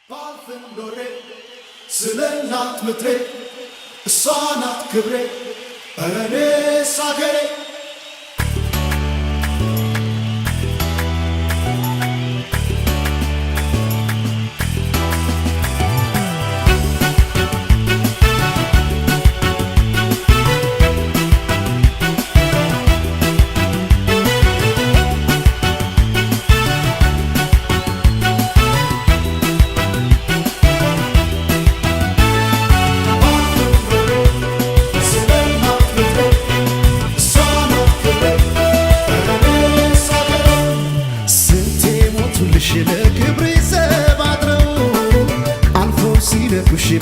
ባልፍም ኖሬ ስለ እናት ምድሬ እሷ ናት ክብሬ ኧረ እኔስ አገሬ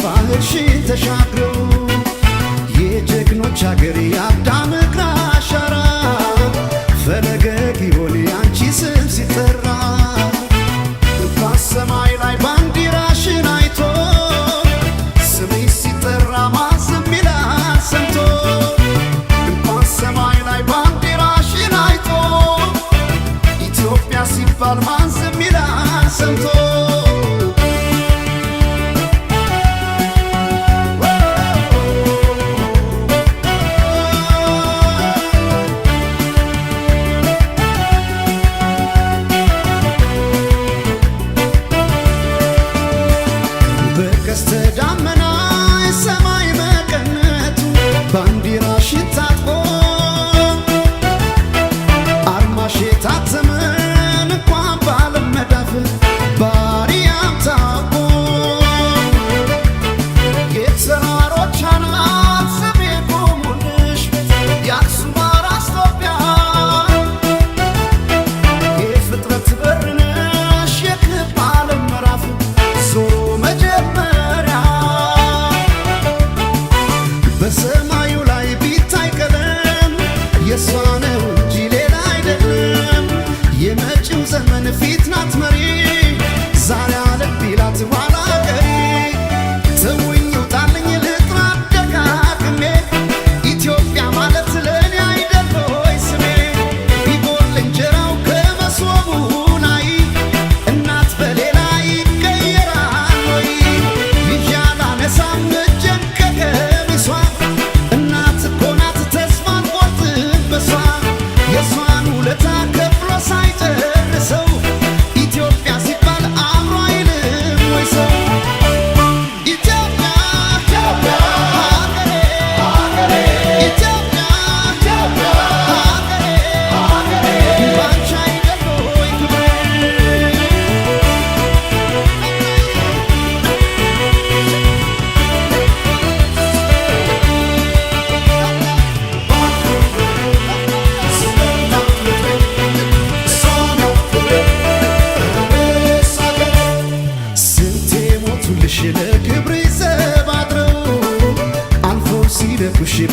ባህርሽን ተሻግረው የጀግኖች አገር የአዳም እግር አሻራ ፈለገ ጊዮን ያንቺ ስም ሲጠራ በሰማይ ላይ ባንዲራሽን አይቶ ስምሽ ሲጠራ ማን ዝም ይላል ሰምቶ በሰማይ ላይ ባንዲራሽን አይቶ ኢትዮጵያ ሲባል ማን ዝም ይላል ሰምቶ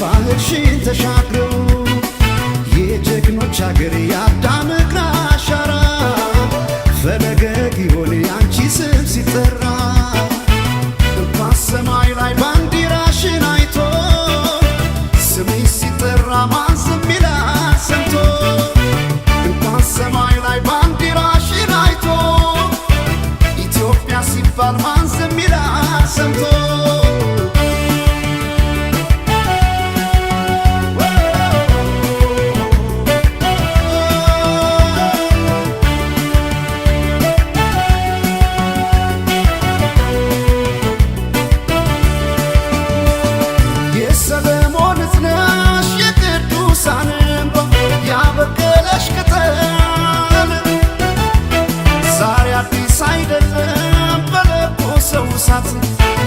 ባህርሽን ተሻግረው የጀግኖች አገር የአዳም እግር አሻራ ፈለገ ጊዮን ያንቺ ስም ሲጠራ በሰማይ ላይ ባንዲራሽን አይቶ ስምሽ ሲጠራ ማን ዝም ይላል ሰምቶ በሰማይ ላይ ባንዲራሽን አይቶ ኢትዮጵያ ሲባል ማን ዝም ይላል ሰምቶ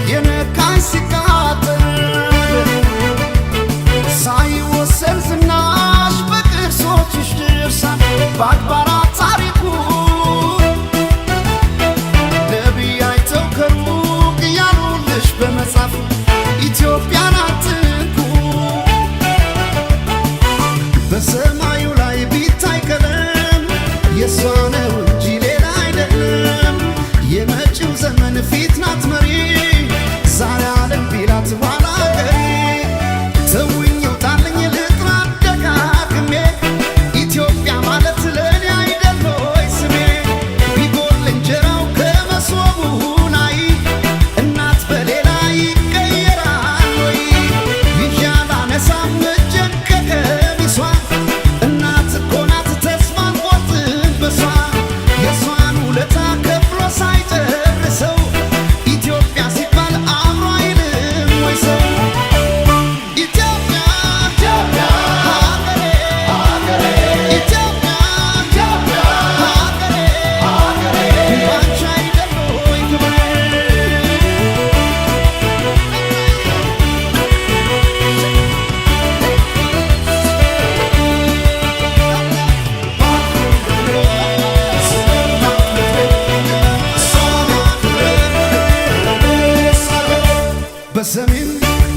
የነካኝ ሲቃጠል ሳይወሰን ዝናሽ በቅርሶችሽ ድርሳን በአድባራት ታሪኩ ነቢይ አይተው ከሩቅ እያሉልሽ በመጻፍ ኢትዮጵያን አትንኩ በሰማዩ ላይ ቢታይ ቀለም የሷ ነው እንጂ ሌላ አይደለም የመጪው ዘመን ፊት ናት መሪ ዛሬ ዓለም ቢላት ኋላ ቀሪ ተውኝ ውጣልኝ ልጥራ ደጋግሜ ኢትዮጵያ ማለት ለእኔ አይደል ሆይ ስሜ ቢጎል እንጀራው ከመሶቡ ናይ በሰሜን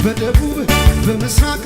በደቡብ በምስራቅ